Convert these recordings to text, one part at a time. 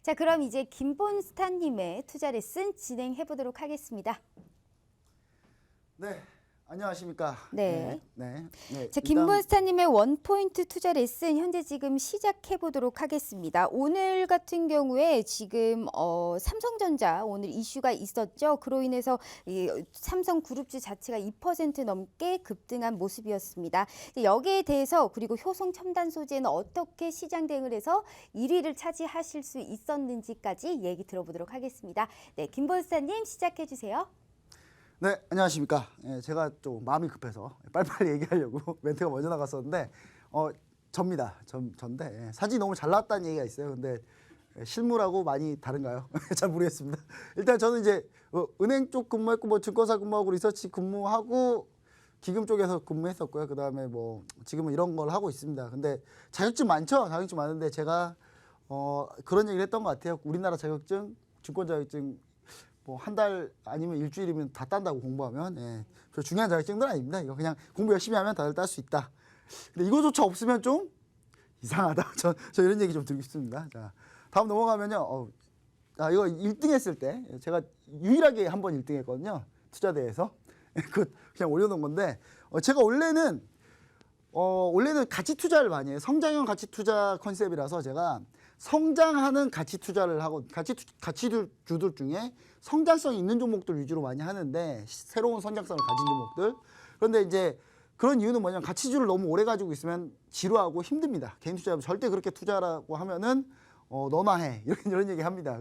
자, 그럼 이제 김본스타님의 투자 레슨 진행해 보도록 하겠습니다. 네, 안녕하십니까. 네. 네. 자, 김본스타님의 원포인트 투자 레슨 현재 지금 시작해 보도록 하겠습니다. 오늘 같은 경우에 지금 삼성전자 오늘 이슈가 있었죠. 그로 인해서 이 삼성그룹주 자체가 2% 넘게 급등한 모습이었습니다. 여기에 대해서 그리고 효성첨단소재는 어떻게 시장 대응을 해서 1위를 차지하실 수 있었는지까지 얘기 들어보도록 하겠습니다. 네, 김본스타님 시작해 주세요. 네, 안녕하십니까. 제가 좀 마음이 급해서 빨리빨리 얘기하려고 멘트가 먼저 나갔었는데 접니다. 전데 사진이 너무 잘 나왔다는 얘기가 있어요. 근데 실물하고 많이 다른가요? 잘 모르겠습니다. 일단 저는 이제 은행 쪽 근무했고 뭐 증권사 근무하고 리서치 근무하고 기금 쪽에서 근무했었고요. 그다음에 뭐 지금은 이런 걸 하고 있습니다. 근데 자격증 많죠? 자격증 많은데 제가 그런 얘기를 했던 것 같아요. 우리나라 자격증, 증권 자격증 뭐 한 달 아니면 일주일이면 다 딴다고 공부하면 저 중요한 자격증들은 아닙니다. 이거 그냥 공부 열심히 하면 다들 딸 수 있다. 근데 이거조차 없으면 좀 이상하다. 저 이런 얘기 좀 드리고 싶습니다. 자, 다음 넘어가면요. 이거 1등 했을 때 제가 유일하게 한 번 1등 했거든요. 투자대회에서. 그냥 올려놓은 건데 제가 원래는 가치 투자를 많이 해요. 성장형 가치 투자 컨셉이라서 제가 성장하는 가치 투자를 하고 가치주들 중에 성장성이 있는 종목들 위주로 많이 하는데 새로운 성장성을 가진 종목들. 그런데 이제 그런 이유는 뭐냐면 가치주를 너무 오래 가지고 있으면 지루하고 힘듭니다. 개인 투자하면 절대 그렇게 투자라고 하면은 너나 해 이런 얘기 합니다.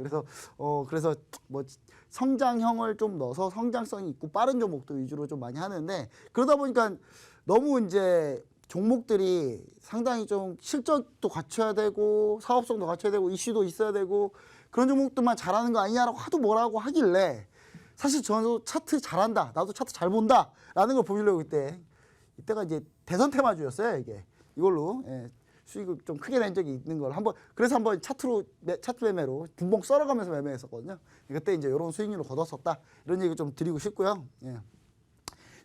그래서 뭐 성장형을 좀 넣어서 성장성이 있고 빠른 종목들 위주로 좀 많이 하는데 그러다 보니까 너무 이제 종목들이 상당히 좀 실적도 갖춰야 되고 사업성도 갖춰야 되고 이슈도 있어야 되고 그런 종목들만 잘하는 거 아니냐라고 하도 뭐라고 하길래 사실 저는 차트 잘한다. 나도 차트 잘 본다. 라는 걸 보여주려고 이때가 이제 대선 테마주였어요. 이걸로 수익을 좀 크게 낸 적이 있는 걸 그래서 한번 차트 매매로 붕붕 썰어가면서 매매했었거든요. 그때 이제 이런 수익률을 거뒀었다. 이런 얘기 좀 드리고 싶고요.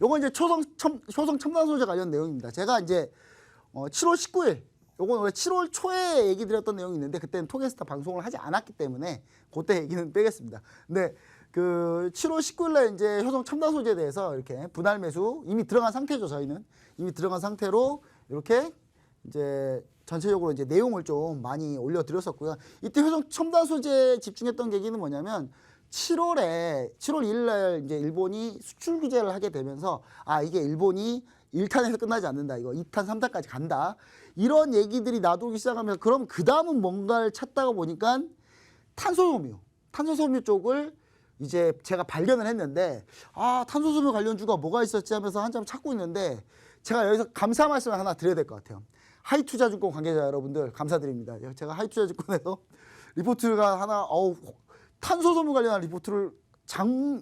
요건 이제 효성 첨단 소재 관련 내용입니다. 제가 이제 7월 19일, 요건 원래 7월 초에 얘기 드렸던 내용이 있는데 그때는 톡에스타 방송을 하지 않았기 때문에 그때 얘기는 빼겠습니다. 근데 그 7월 19일 날 이제 효성 첨단 소재에 대해서 이렇게 분할 매수 이미 들어간 상태죠. 저희는 이미 들어간 상태로 이렇게 이제 전체적으로 이제 내용을 좀 많이 올려드렸었고요. 이때 효성 첨단 소재에 집중했던 계기는 뭐냐면 7월 1일 날 이제 일본이 수출 규제를 하게 되면서 이게 일본이 1탄에서 끝나지 않는다. 이거 2탄, 3탄까지 간다. 이런 얘기들이 나돌기 시작하면서 그럼 그 다음은 뭔가를 찾다가 보니까 탄소섬유 쪽을 이제 제가 발견을 했는데 탄소섬유 관련주가 뭐가 있었지 하면서 한참 찾고 있는데 제가 여기서 감사 말씀을 하나 드려야 될 것 같아요. 하이투자증권 관계자 여러분들 감사드립니다. 제가 하이투자증권에서 리포트가 하나 탄소섬유 관련한 리포트를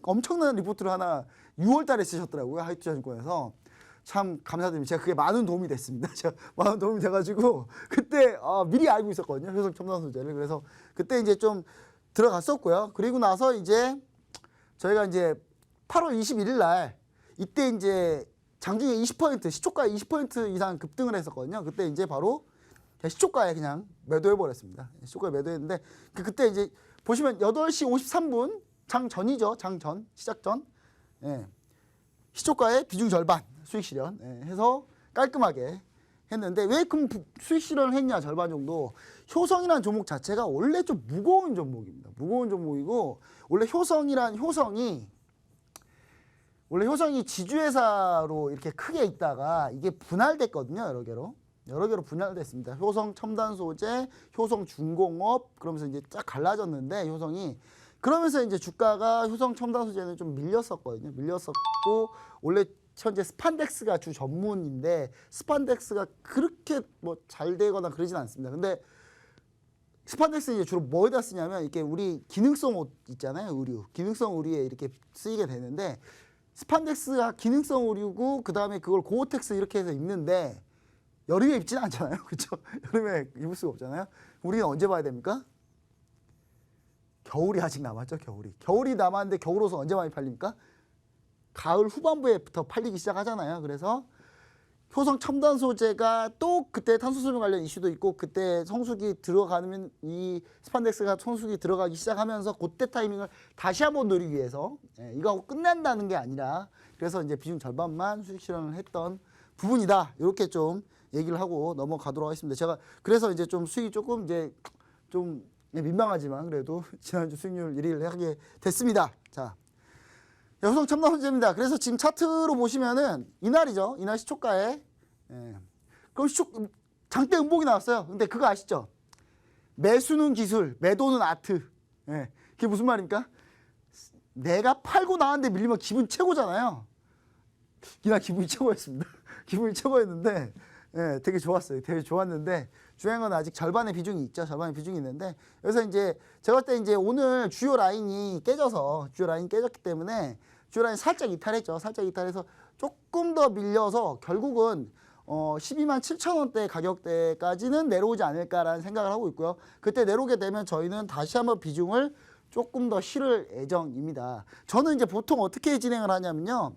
엄청난 리포트를 하나 6월 달에 쓰셨더라고요. 하이투자증권에서. 참 감사드립니다. 제가 그게 많은 도움이 됐습니다. 제가 많은 도움이 돼가지고 그때 미리 알고 있었거든요. 효성 첨단 소재를. 그래서 그때 이제 좀 들어갔었고요. 그리고 나서 이제 저희가 이제 8월 21일 날 이때 이제 장중에 20% 시초가에 20% 이상 급등을 했었거든요. 그때 이제 바로 시초가에 그냥 매도해버렸습니다. 시초가에 매도했는데 그때 이제 보시면 8시 53분 장전이죠. 장전 시작 전 시초가의 비중 절반 수익 실현 해서 깔끔하게 했는데 왜 그럼 수익 실현을 했냐 절반 정도. 효성이라는 종목 자체가 원래 좀 무거운 종목입니다. 무거운 종목이고 원래 효성이 지주회사로 이렇게 크게 있다가 이게 분할됐거든요. 여러 개로 분할됐습니다. 효성 첨단 소재, 효성 중공업 그러면서 이제 쫙 갈라졌는데 효성이 그러면서 이제 주가가 효성 첨단 소재는 좀 밀렸었거든요. 밀렸었고 원래 현재 스판덱스가 주 전문인데 스판덱스가 그렇게 뭐 잘 되거나 그러진 않습니다. 근데 스판덱스 이제 주로 뭐에다 쓰냐면 이렇게 우리 기능성 옷 있잖아요. 기능성 의류에 이렇게 쓰이게 되는데 스판덱스가 기능성 의류고 그다음에 그걸 고어텍스 이렇게 해서 입는데 여름에 입지는 않잖아요. 그렇죠? 여름에 입을 수가 없잖아요. 우리는 언제 봐야 됩니까? 겨울이 아직 남았죠. 겨울이 남았는데 겨울 옷은 언제 많이 팔립니까? 가을 후반부에부터 팔리기 시작하잖아요. 그래서 효성 첨단 소재가 또 그때 탄소수명 관련 이슈도 있고 그때 성수기 들어가면 이 스판덱스가 성수기 들어가기 시작하면서 그때 타이밍을 다시 한번 노리기 위해서 이거 하고 끝난다는 게 아니라 그래서 이제 비중 절반만 수익 실현을 했던 부분이다. 이렇게 좀 얘기를 하고 넘어가도록 하겠습니다. 제가 그래서 이제 좀 수익이 조금 이제 좀 민망하지만 그래도 지난주 수익률 1위를 하게 됐습니다. 자, 효성 첨단 소재입니다. 그래서 지금 차트로 보시면은 이날이죠. 이날 시초가에 그럼 장대 음봉이 나왔어요. 근데 그거 아시죠? 매수는 기술, 매도는 아트. 그게 무슨 말입니까? 내가 팔고 나왔는데 밀리면 기분 최고잖아요. 이날 기분이 최고였습니다. 기분이 최고였는데 되게 좋았어요. 되게 좋았는데 중요한 건 아직 절반의 비중이 있죠. 절반의 비중이 있는데 여기서 이제 제가 볼 때 이제 오늘 주요 라인이 깨졌기 때문에 주요 라인 살짝 이탈했죠. 살짝 이탈해서 조금 더 밀려서 결국은 12만 7천 원대 가격대까지는 내려오지 않을까라는 생각을 하고 있고요. 그때 내려오게 되면 저희는 다시 한번 비중을 조금 더 실을 예정입니다. 저는 이제 보통 어떻게 진행을 하냐면요.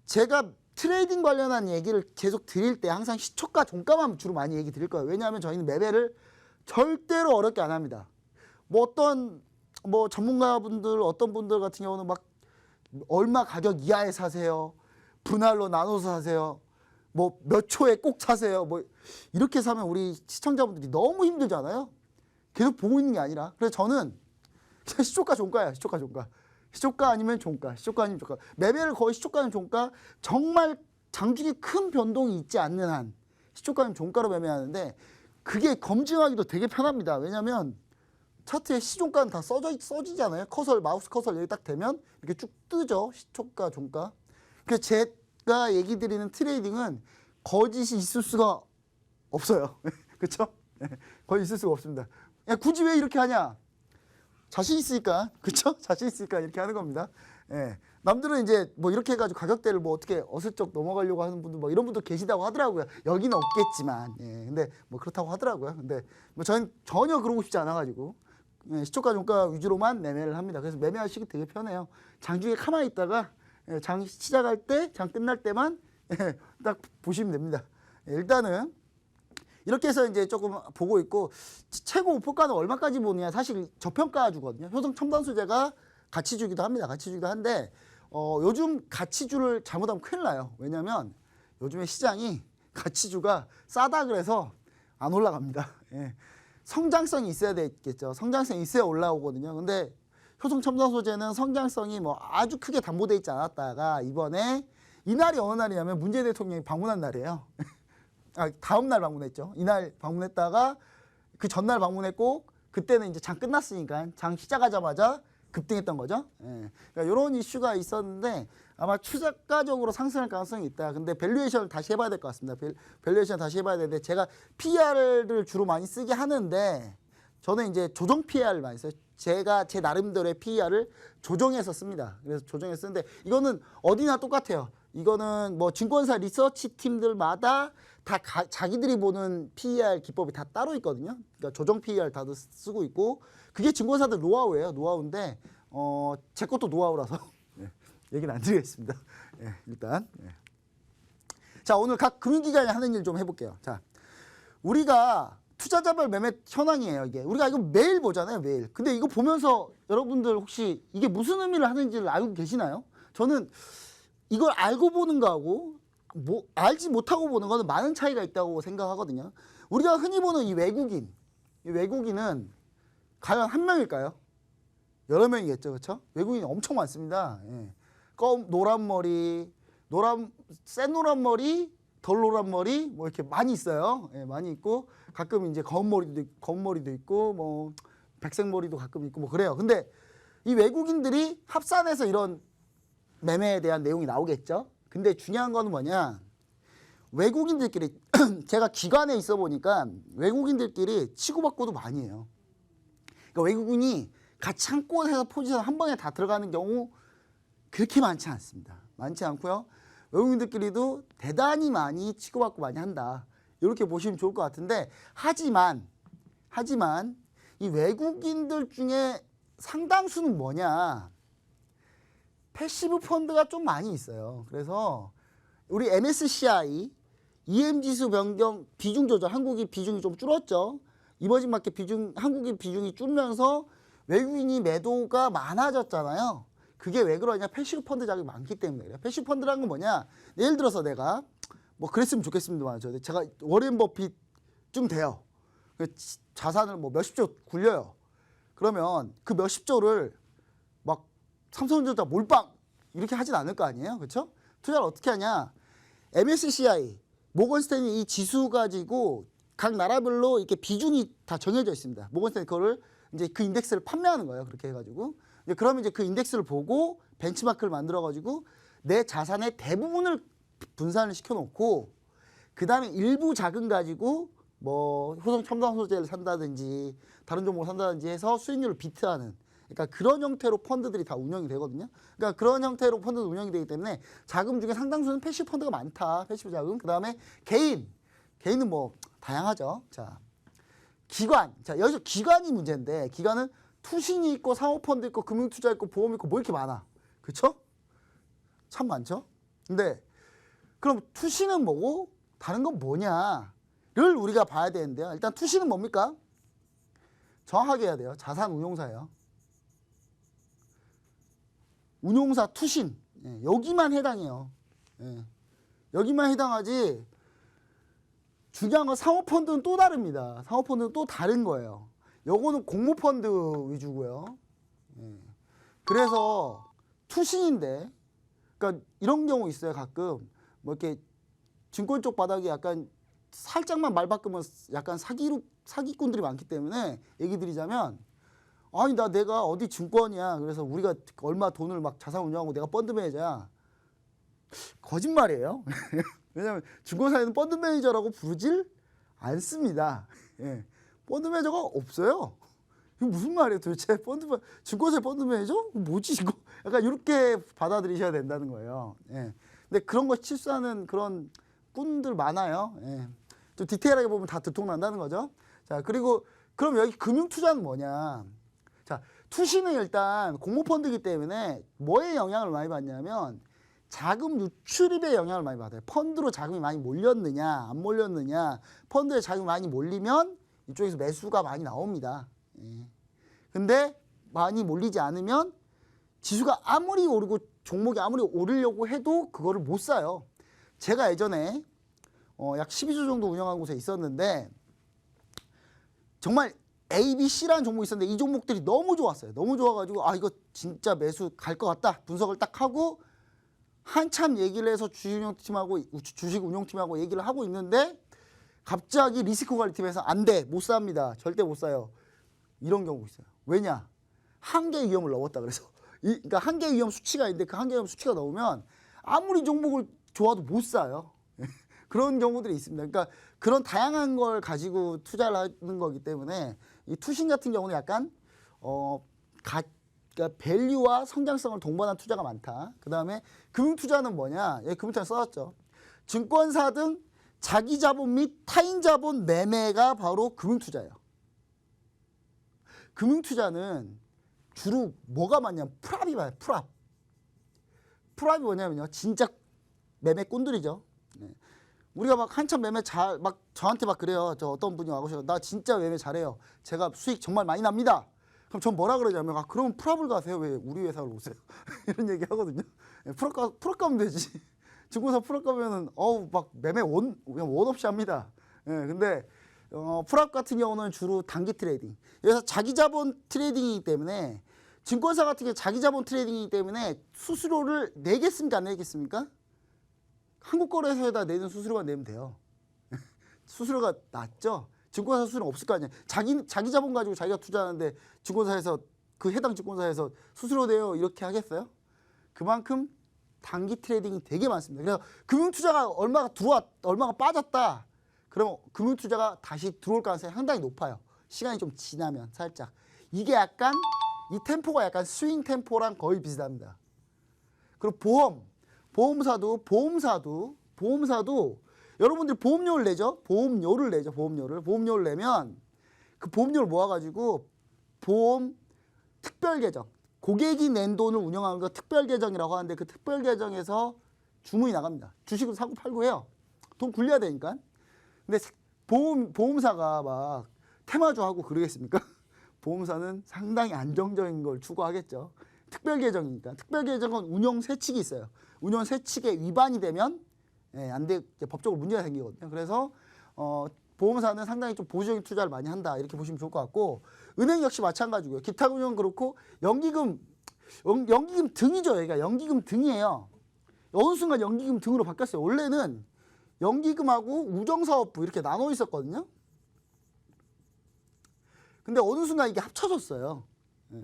제가 트레이딩 관련한 얘기를 계속 드릴 때 항상 시초가 종가만 주로 많이 얘기 드릴 거예요. 왜냐하면 저희는 매매를 절대로 어렵게 안 합니다. 어떤 전문가분들 어떤 분들 같은 경우는 막 얼마 가격 이하에 사세요. 분할로 나눠서 사세요. 몇 초에 꼭 사세요. 이렇게 사면 우리 시청자분들이 너무 힘들잖아요. 계속 보고 있는 게 아니라. 그래서 저는 시초가 종가예요. 시초가 종가. 시초가 아니면 종가, 시초가 아니면 종가. 매매를 거의 시초가 아니면 종가, 정말 장중에 큰 변동이 있지 않는 한 시초가 아니면 종가로 매매하는데 그게 검증하기도 되게 편합니다. 왜냐하면 차트에 시종가는 다 써지잖아요. 마우스 커서를 여기 딱 대면 이렇게 쭉 뜨죠. 시초가, 종가. 그래서 제가 얘기 드리는 트레이딩은 거짓이 있을 수가 없어요. 그렇죠? 거짓 있을 수가 없습니다. 야, 굳이 왜 이렇게 하냐? 자신 있으니까, 그쵸? 자신 있으니까 이렇게 하는 겁니다. 남들은 이제 이렇게 해가지고 가격대를 어떻게 어슬쩍 넘어가려고 하는 분들 이런 분도 계시다고 하더라고요. 여기는 없겠지만, 근데 그렇다고 하더라고요. 근데 저는 전혀 그러고 싶지 않아가지고 시초가 종가 위주로만 매매를 합니다. 그래서 매매하시기 되게 편해요. 장중에 가만히 있다가 장 시작할 때, 장 끝날 때만 딱 보시면 됩니다. 일단은. 이렇게 해서 이제 조금 보고 있고 최고 목표가는 얼마까지 보느냐 사실 저평가 주거든요. 효성 첨단 소재가 가치주기도 합니다. 가치주기도 한데 요즘 가치주를 잘못하면 큰일 나요. 왜냐하면 요즘에 시장이 가치주가 싸다 그래서 안 올라갑니다. 성장성이 있어야 되겠죠. 성장성이 있어야 올라오거든요. 근데 효성 첨단 소재는 성장성이 아주 크게 담보돼 있지 않았다가 이번에 이날이 어느 날이냐면 문재인 대통령이 방문한 날이에요. 다음 날 방문했죠. 이날 방문했다가 그 전날 방문했고 그때는 이제 장 끝났으니까 장 시작하자마자 급등했던 거죠. 그러니까 이런 이슈가 있었는데 아마 추가적으로 상승할 가능성이 있다. 근데 밸류에이션을 다시 해봐야 될 것 같습니다. 밸류에이션 다시 해봐야 되는데 제가 PR을 주로 많이 쓰게 하는데 저는 이제 조정 PR을 많이 써요. 제가 제 나름대로의 PR을 조정해서 씁니다. 그래서 조정해서 쓰는데 이거는 어디나 똑같아요. 이거는 증권사 리서치 팀들마다 다 자기들이 보는 PER 기법이 다 따로 있거든요. 그러니까 조정 PER 다들 쓰고 있고 그게 증권사들 노하우예요. 노하우인데 제 것도 노하우라서 얘기는 안 드리겠습니다. 일단 자 오늘 각 금융기관이 하는 일 좀 해볼게요. 자 우리가 투자자별 매매 현황이에요. 우리가 이거 매일 보잖아요. 매일. 근데 이거 보면서 여러분들 혹시 이게 무슨 의미를 하는지를 알고 계시나요? 저는 이걸 알고 보는 거하고 알지 못하고 보는 거는 많은 차이가 있다고 생각하거든요. 우리가 흔히 보는 이 외국인은 과연 한 명일까요? 여러 명이겠죠, 그렇죠? 외국인이 엄청 많습니다. 노란 머리, 센 노란 머리, 덜 노란 머리, 이렇게 많이 있어요. 많이 있고 가끔 이제 검은 머리도 있고 백색 머리도 가끔 있고 그래요. 근데 이 외국인들이 합산해서 이런 매매에 대한 내용이 나오겠죠. 근데 중요한 거는 뭐냐? 외국인들끼리 제가 기관에 있어 보니까 외국인들끼리 치고받고도 많이 해요. 그러니까 외국인이 같이 한 곳에서 포지션 한 번에 다 들어가는 경우 그렇게 많지 않습니다. 많지 않고요. 외국인들끼리도 대단히 많이 치고받고 많이 한다. 이렇게 보시면 좋을 것 같은데 하지만 이 외국인들 중에 상당수는 뭐냐? 패시브 펀드가 좀 많이 있어요. 그래서 우리 MSCI EM 지수 변경 비중 조절, 한국이 비중이 좀 줄었죠. 이머징 마켓 비중, 한국의 비중이 줄면서 외국인이 매도가 많아졌잖아요. 그게 왜 그러냐? 패시브 펀드 자금이 많기 때문에 그래요. 패시브 펀드라는 건 뭐냐? 예를 들어서 내가 뭐 그랬으면 좋겠습니다만 제가 워렌 버핏쯤 돼요. 자산을 뭐 몇십조 굴려요. 그러면 그 몇십조를 막 삼성전자 몰빵 이렇게 하진 않을 거 아니에요. 그렇죠? 투자를 어떻게 하냐? MSCI, 모건스탠리 이 지수 가지고 각 나라별로 이렇게 비중이 다 정해져 있습니다. 모건스탠리 그거를 이제 그 인덱스를 판매하는 거예요. 그렇게 해가지고 그러면 이제 그 인덱스를 보고 벤치마크를 만들어가지고 내 자산의 대부분을 분산을 시켜놓고 그 다음에 일부 자금 가지고 뭐 효성 첨단 소재를 산다든지 다른 종목을 산다든지 해서 수익률을 비트하는 그러니까 그런 형태로 펀드들이 다 운영이 되거든요. 그러니까 그런 형태로 펀드도 운영이 되기 때문에 자금 중에 상당수는 패시브 펀드가 많다. 패시브 자금. 그 다음에 개인은 뭐 다양하죠. 자, 기관. 자, 여기서 기관이 문제인데 기관은 투신이 있고 사모펀드 있고 금융투자 있고 보험 있고 뭐 이렇게 많아. 그렇죠? 참 많죠. 근데 그럼 투신은 뭐고 다른 건 뭐냐를 우리가 봐야 되는데요. 일단 투신은 뭡니까? 정확하게 해야 돼요. 자산 운용사예요. 운용사 투신. 예, 여기만 해당해요. 예, 여기만 해당하지 중요한 건 사모펀드는 또 다릅니다. 사모펀드는 또 다른 거예요. 요거는 공모펀드 위주고요. 예, 그래서 투신인데 그러니까 이런 경우 있어요. 가끔 뭐 이렇게 증권 쪽 바닥에 약간 살짝만 말 바꾸면 약간 사기꾼들이 많기 때문에 얘기 드리자면 아니 내가 어디 증권이야. 그래서 우리가 얼마 돈을 막 자산 운용하고 내가 펀드 매니저야. 거짓말이에요. 왜냐하면 증권사에는 펀드 매니저라고 부르질 않습니다. 예. 펀드 매니저가 없어요. 이거 무슨 말이에요 도대체? 증권사의 펀드 매니저? 뭐지 이거? 약간 이렇게 받아들이셔야 된다는 거예요. 예. 근데 그런 거 실수하는 그런 꾼들 많아요. 예. 좀 디테일하게 보면 다 들통난다는 거죠. 자, 그리고 그럼 여기 금융투자는 뭐냐? 자, 투신은 일단 공모펀드이기 때문에 뭐에 영향을 많이 받냐면 자금 유출입에 영향을 많이 받아요. 펀드로 자금이 많이 몰렸느냐 안 몰렸느냐. 펀드에 자금이 많이 몰리면 이쪽에서 매수가 많이 나옵니다. 예. 근데 많이 몰리지 않으면 지수가 아무리 오르고 종목이 아무리 오르려고 해도 그거를 못 사요. 제가 예전에 약 12조 정도 운영한 곳에 있었는데 정말 A, B, C라는 종목이 있었는데 이 종목들이 너무 좋았어요. 너무 좋아가지고 아 이거 진짜 매수 갈 것 같다. 분석을 딱 하고 한참 얘기를 해서 주식 운용팀하고 얘기를 하고 있는데 갑자기 리스크 관리팀에서 안 돼. 못 삽니다. 절대 못 사요. 이런 경우가 있어요. 왜냐? 한계 위험을 넘었다 그래서. 그러니까 한계 위험 수치가 있는데 그 한계 위험 수치가 넘으면 아무리 종목을 좋아도 못 사요. 그런 경우들이 있습니다. 그러니까 그런 다양한 걸 가지고 투자를 하는 거기 때문에 이 투신 같은 경우는 약간 그러니까 밸류와 성장성을 동반한 투자가 많다. 그 다음에 금융투자는 뭐냐? 예, 금융투자 써왔죠. 증권사 등 자기 자본 및 타인 자본 매매가 바로 금융투자예요. 금융투자는 주로 뭐가 많냐면 프랍이 많아요. 프랍이 뭐냐면요. 진짜 매매꾼들이죠. 네. 우리가 막 한참 매매 막 저한테 막 그래요. 저 어떤 분이 와보셔서 나 진짜 매매 잘해요. 제가 수익 정말 많이 납니다. 그럼 전 뭐라 그러냐면 그럼 프랍을 가세요. 왜 우리 회사로 오세요? 이런 얘기 하거든요. 프랍 가면 되지. 증권사 프랍 가면은 막 매매 그냥 원 없이 합니다. 예, 근데 프랍 같은 경우는 주로 단기 트레이딩. 그래서 자기 자본 트레이딩이기 때문에 증권사 같은 경우 자기 자본 트레이딩이기 때문에 수수료를 내겠습니까? 안 내겠습니까? 한국거래소에다 내는 수수료만 내면 돼요. 수수료가 낮죠? 증권사 수수료는 없을 거 아니에요. 자기 자본 가지고 자기가 투자하는데 증권사에서 그 해당 증권사에서 수수료 내요 이렇게 하겠어요? 그만큼 단기 트레이딩이 되게 많습니다. 그래서 금융투자가 얼마가 빠졌다. 그러면 금융투자가 다시 들어올 가능성이 상당히 높아요. 시간이 좀 지나면 살짝. 이게 약간 이 템포가 약간 스윙 템포랑 거의 비슷합니다. 그리고 보험사도 여러분들이 보험료를 내죠. 보험료를 내면 그 보험료를 모아가지고 보험 특별 계정, 고객이 낸 돈을 운영하는 거 특별 계정이라고 하는데 그 특별 계정에서 주문이 나갑니다. 주식을 사고 팔고 해요. 돈 굴려야 되니까. 근데 보험사가 막 테마주 하고 그러겠습니까? 보험사는 상당히 안정적인 걸 추구하겠죠. 특별 계정이니까. 특별 계정은 운용 세칙이 있어요. 운용 세칙에 위반이 되면 안 돼, 법적으로 문제가 생기거든요. 그래서 보험사는 상당히 좀 보수적인 투자를 많이 한다 이렇게 보시면 좋을 것 같고, 은행 역시 마찬가지고요. 기타금융은 그렇고, 연기금 등이죠. 그러니까 연기금 등이에요. 어느 순간 연기금 등으로 바뀌었어요. 원래는 연기금하고 우정사업부 이렇게 나눠 있었거든요. 근데 어느 순간 이게 합쳐졌어요.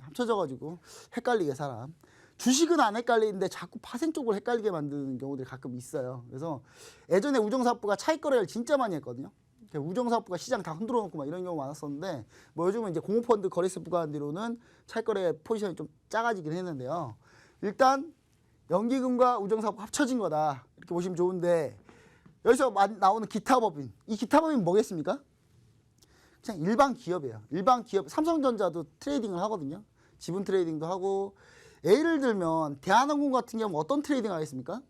합쳐져가지고 헷갈리게 사람. 주식은 안 헷갈리는데 자꾸 파생 쪽을 헷갈리게 만드는 경우들이 가끔 있어요. 그래서 예전에 우정사업부가 차익 거래를 진짜 많이 했거든요. 우정사업부가 시장 다 흔들어 놓고 막 이런 경우 많았었는데, 뭐 요즘은 이제 공모펀드 거래세 부과한 뒤로는 차익 거래 포지션이 좀 작아지긴 했는데요. 일단 연기금과 우정사업부 합쳐진 거다 이렇게 보시면 좋은데, 여기서 나오는 기타법인, 이 기타법인 뭐겠습니까? 그냥 일반 기업이에요. 일반 기업. 삼성전자도 트레이딩을 하거든요. 지분 트레이딩도 하고. 예를 들면 대한항공 같은 경우는 어떤 트레이딩 하겠습니까?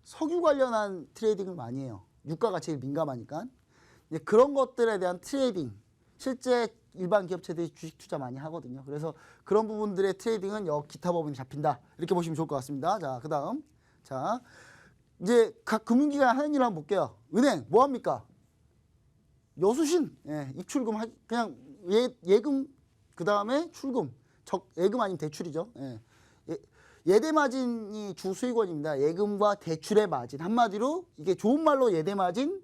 석유 관련한 트레이딩을 많이 해요. 유가가 제일 민감하니까. 이제 그런 것들에 대한 트레이딩, 실제 일반 기업체들이 주식 투자 많이 하거든요. 그래서 그런 부분들의 트레이딩은 기타 법인이 잡힌다 이렇게 보시면 좋을 것 같습니다. 자, 그 다음, 자 이제 각 금융기관 하는 일을 한번 볼게요. 은행 뭐 합니까? 여수신, 입출금 그냥 예금, 그 다음에 출금, 예금 아니면 대출이죠. 예대 마진이 주 수익원입니다. 예금과 대출의 마진, 한마디로 이게 좋은 말로 예대 마진,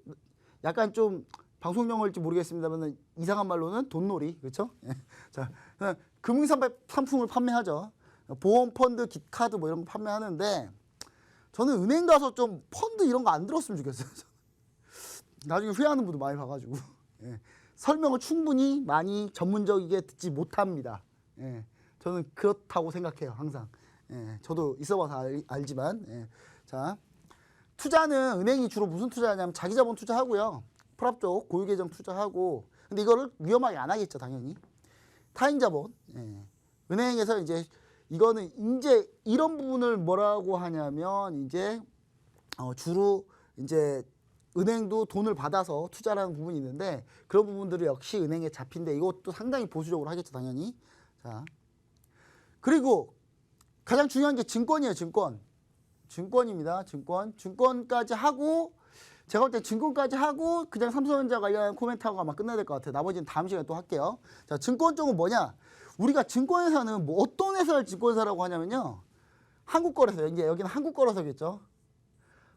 약간 좀 방송 용어일지 모르겠습니다만 이상한 말로는 돈놀이, 그렇죠? 자, 금융상품을 판매하죠. 보험, 펀드, 카드 뭐 이런 거 판매하는데, 저는 은행 가서 좀 펀드 이런 거 안 들었으면 좋겠어요. 나중에 후회하는 분도 많이 봐가지고. 설명을 충분히 많이 전문적이게 듣지 못합니다. 저는 그렇다고 생각해요, 항상. 저도 있어봐서 알지만. 자, 투자는 은행이 주로 무슨 투자하냐면 자기자본 투자하고요. 프랍 쪽 고유계정 투자하고. 근데 이거를 위험하게 안 하겠죠, 당연히. 타인자본. 은행에서 이제 이거는 이제 이런 부분을 뭐라고 하냐면 이제 주로 이제 은행도 돈을 받아서 투자라는 부분이 있는데, 그런 부분들을 역시 은행에 잡힌데 이것도 상당히 보수적으로 하겠죠, 당연히. 자, 그리고 가장 중요한 게 증권이에요, 증권. 증권입니다, 증권. 증권까지 하고, 제가 볼 때 증권까지 하고 그냥 삼성전자 관련한 코멘트하고 아마 끝나야 될 것 같아요. 나머지는 다음 시간에 또 할게요. 자, 증권 쪽은 뭐냐? 우리가 증권회사는 뭐 어떤 회사를 증권사라고 하냐면요, 한국거래소, 이제 여기는 한국거래소겠죠.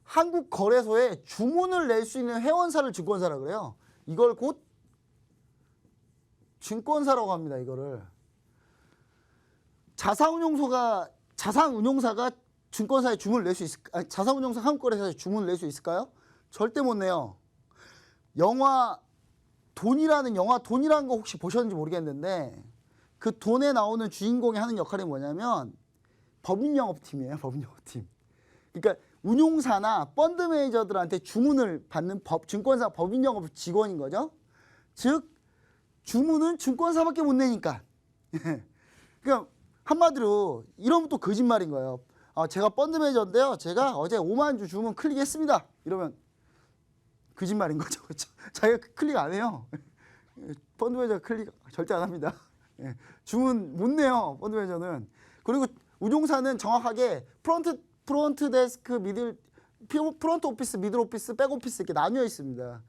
한국거래소에 주문을 낼 수 있는 회원사를 증권사라고 그래요. 이걸 곧 증권사라고 합니다, 이거를. 자산운용사가 증권사에 주문을 낼 수 있을까? 자산운용사 한국거래소에 주문을 낼 수 있을까요? 절대 못 내요. 돈이라는 거 혹시 보셨는지 모르겠는데, 그 돈에 나오는 주인공이 하는 역할이 뭐냐면 법인영업팀이에요, 법인영업팀. 그러니까 운용사나 펀드 매니저들한테 주문을 받는 증권사 법인영업 직원인 거죠. 즉 주문은 증권사밖에 못 내니까. 그러니까 한마디로 이러면 또 거짓말인 거예요. 제가 펀드 매니저인데요, 제가 어제 5만 주 주문 클릭했습니다. 이러면 거짓말인 거죠, 그렇죠? 자기가 클릭 안 해요. 펀드 매니저 클릭 절대 안 합니다. 주문 못 내요, 펀드 매니저는. 그리고 운용사는 정확하게 프론트 데스크, 프론트 오피스, 미들 오피스, 백 오피스 이렇게 나뉘어 있습니다.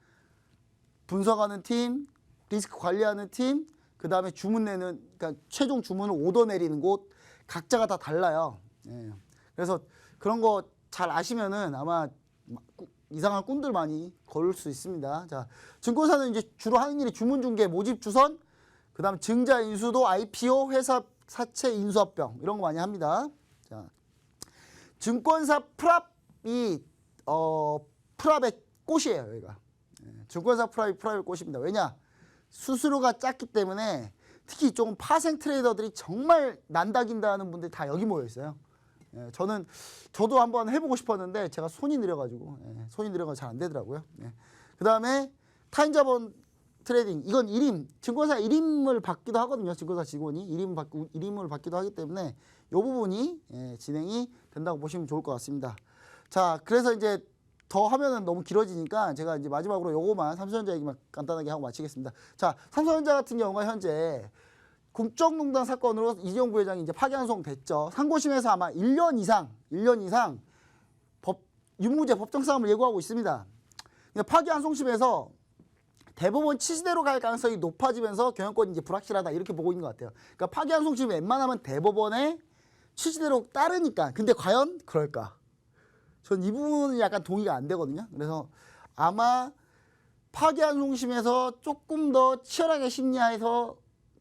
분석하는 팀, 리스크 관리하는 팀, 그 다음에 주문 내는, 그러니까 최종 주문을 오더 내리는 곳, 각자가 다 달라요. 그래서 그런 거 잘 아시면은 아마 이상한 꾼들 많이 걸을 수 있습니다. 자, 증권사는 이제 주로 하는 일이 주문 중개, 모집 주선, 그 다음 증자 인수도, IPO, 회사 사채 인수합병 이런 거 많이 합니다. 자, 증권사 프랍이 프랍의 꽃이에요, 여기가. 증권사 프랍의 꽃입니다. 왜냐? 수수료가 작기 때문에, 특히 이쪽은 파생 트레이더들이 정말 난다긴다는 분들이 다 여기 모여 있어요. 저도 한번 해보고 싶었는데 제가 손이 느려가지고 잘 안 되더라고요. 그 다음에 타인자본 트레이딩, 이건 증권사 일임을 받기도 하거든요. 증권사 직원이 일임을 받기도 하기 때문에 이 부분이 진행이 된다고 보시면 좋을 것 같습니다. 자, 그래서 이제 더 하면은 너무 길어지니까 제가 이제 마지막으로 요거만 삼성전자 얘기만 간단하게 하고 마치겠습니다. 자, 삼성전자 같은 경우가 현재 국정농단 사건으로 이재용 부회장이 이제 파기환송됐죠. 상고심에서 아마 1년 이상 유무죄 법정 싸움을 예고하고 있습니다. 파기환송심에서 대법원 취지대로 갈 가능성이 높아지면서 경영권이 이제 불확실하다 이렇게 보고 있는 것 같아요. 그러니까 파기환송심이 웬만하면 대법원의 취지대로 따르니까. 근데 과연 그럴까? 전 이 부분은 약간 동의가 안 되거든요. 그래서 아마 파기환송심에서 조금 더 치열하게 심리해서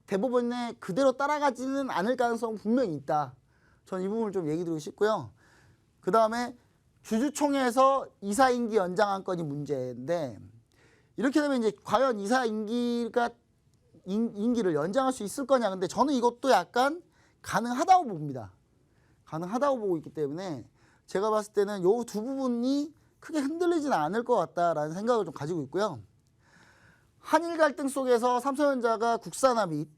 대법원에 그대로 따라가지는 않을 가능성은 분명히 있다. 전 이 부분을 좀 얘기 드리고 싶고요. 그 다음에 주주총회에서 이사 임기 연장 안건이 문제인데 이렇게 되면 이제 과연 이사 임기를 연장할 수 있을 거냐. 근데 저는 이것도 약간 가능하다고 봅니다. 가능하다고 보고 있기 때문에 제가 봤을 때는 요 두 부분이 크게 흔들리지는 않을 것 같다라는 생각을 좀 가지고 있고요. 한일 갈등 속에서 삼성전자가 국산화 및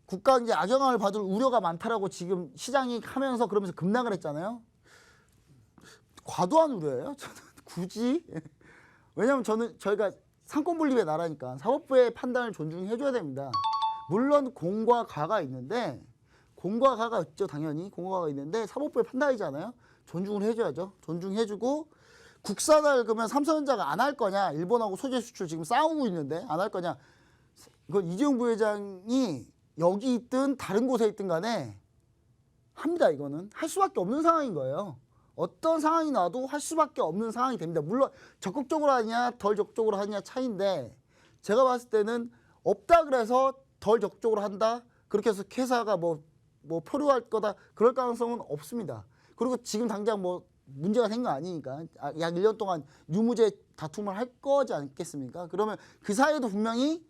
국가 이제 악영향을 받을 우려가 많다라고 지금 시장이 하면서 그러면서 급락을 했잖아요. 과도한 우려예요. 저는 굳이. 왜냐하면 저희가 상권분립의 나라니까 사법부의 판단을 존중해줘야 됩니다. 물론 공과 가가 있는데 공과 가가 있죠. 당연히 공과 가가 있는데 사법부의 판단이잖아요. 존중을 해줘야죠. 존중해주고 국산화를 그러면 삼성전자가 안 할 거냐. 일본하고 소재 수출 지금 싸우고 있는데 안 할 거냐. 이건 이재용 부회장이 여기 있든 다른 곳에 있든 간에 합니다. 이거는 할 수밖에 없는 상황인 거예요. 어떤 상황이 나도 할 수밖에 없는 상황이 됩니다. 물론 적극적으로 하냐 덜 적극적으로 하냐 차이인데 제가 봤을 때는 없다 그래서 덜 적극적으로 한다. 그렇게 해서 회사가 뭐 표류할 거다. 그럴 가능성은 없습니다. 그리고 지금 당장 뭐 문제가 생긴 거 아니니까 약 1년 동안 유무죄 다툼을 할 거지 않겠습니까? 그러면 그 사이에도 분명히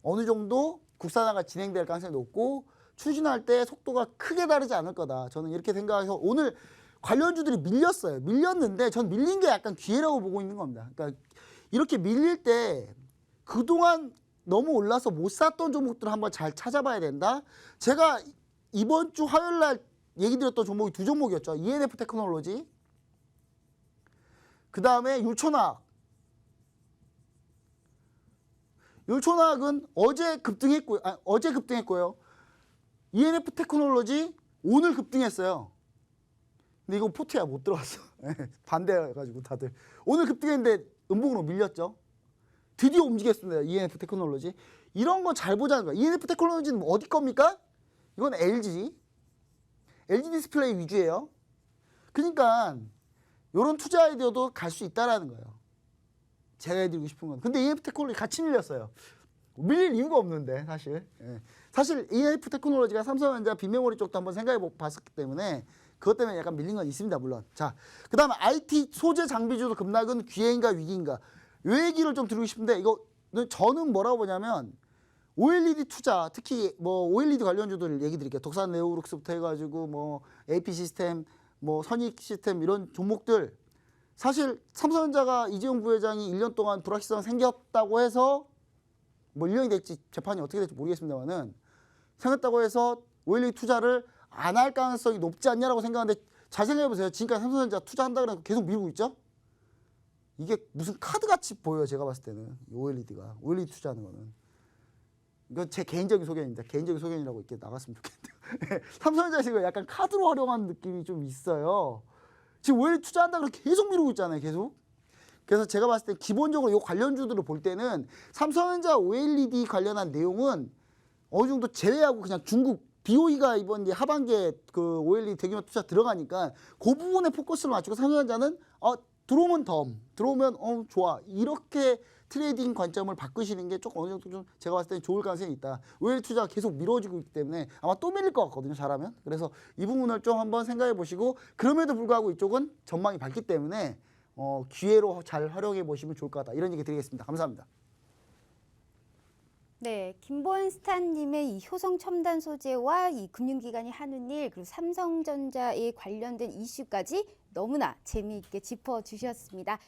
어느 정도 국산화가 진행될 가능성이 높고 추진할 때 속도가 크게 다르지 않을 거다. 저는 이렇게 생각해서 오늘 관련주들이 밀렸어요. 밀렸는데 전 밀린 게 약간 기회라고 보고 있는 겁니다. 그러니까 이렇게 밀릴 때 그동안 너무 올라서 못 샀던 종목들을 한번 잘 찾아봐야 된다. 제가 이번 주 화요일 날 얘기 드렸던 종목이 두 종목이었죠. ENF 테크놀로지. 그 다음에 율촌학. 율촌학은 어제 급등했고요. ENF 테크놀로지 오늘 급등했어요. 근데 이거 포트야 못 들어갔어. 반대해가지고 다들. 오늘 급등했는데 음봉으로 밀렸죠. 드디어 움직였습니다. ENF 테크놀로지. 이런 거 잘 보자는 거야. ENF 테크놀로지는 어디 겁니까? 이건 LG 디스플레이 위주예요. 그러니까 이런 투자 아이디어도 갈 수 있다라는 거예요. 제가 해드리고 싶은 건. 근데 ENF 테크놀로지 같이 밀렸어요. 밀릴 이유가 없는데 사실. 사실 ENF 테크놀로지가 삼성전자 빈메모리 쪽도 한번 생각해 봤었기 때문에 그것 때문에 약간 밀린 건 있습니다. 물론. 자, 그 다음에 IT 소재 장비주도 급락은 기회인가 위기인가. 이 얘기를 좀 드리고 싶은데 이거 저는 뭐라고 보냐면 OLED 투자, 특히 뭐 OLED 관련주들 얘기 드릴게요. 독산 네오룩스부터 해가지고 뭐 AP 시스템, 뭐 선익 시스템 이런 종목들 사실 삼성전자가 이재용 부회장이 1년 동안 불확실성 생겼다고 해서 뭐 1년이 될지 재판이 어떻게 될지 모르겠습니다만은 생겼다고 해서 OLED 투자를 안 할 가능성이 높지 않냐라고 생각하는데 잘 생각해보세요. 지금까지 삼성전자 투자한다 그래서 계속 미루고 있죠? 이게 무슨 카드같이 보여요. 제가 봤을 때는 OLED가 OLED 투자하는 거는 이건 제 개인적인 소견입니다. 개인적인 소견이라고 이렇게 나갔으면 좋겠네요. 삼성전자 지금 약간 카드로 활용하는 느낌이 좀 있어요. 지금 OLED 투자한다 그래서 계속 미루고 있잖아요. 계속. 그래서 제가 봤을 때 기본적으로 이 관련주들을 볼 때는 삼성전자 OLED 관련한 내용은 어느 정도 제외하고 그냥 중국 BOE가 이번 이제 하반기에 그 OLED 대규모 투자 들어가니까 그 부분에 포커스를 맞추고 삼성전자는 들어오면 들어오면 좋아 이렇게 트레이딩 관점을 바꾸시는 게 조금 어느 정도 좀 제가 봤을 때는 좋을 가능성이 있다. OLED 투자가 계속 미뤄지고 있기 때문에 아마 또 밀릴 것 같거든요. 잘하면. 그래서 이 부분을 좀 한번 생각해 보시고 그럼에도 불구하고 이쪽은 전망이 밝기 때문에 기회로 잘 활용해 보시면 좋을 것 같다. 이런 얘기 드리겠습니다. 감사합니다. 네, 김본스타님의 이 효성 첨단 소재와 이 금융기관이 하는 일 그리고 삼성전자에 관련된 이슈까지 너무나 재미있게 짚어주셨습니다.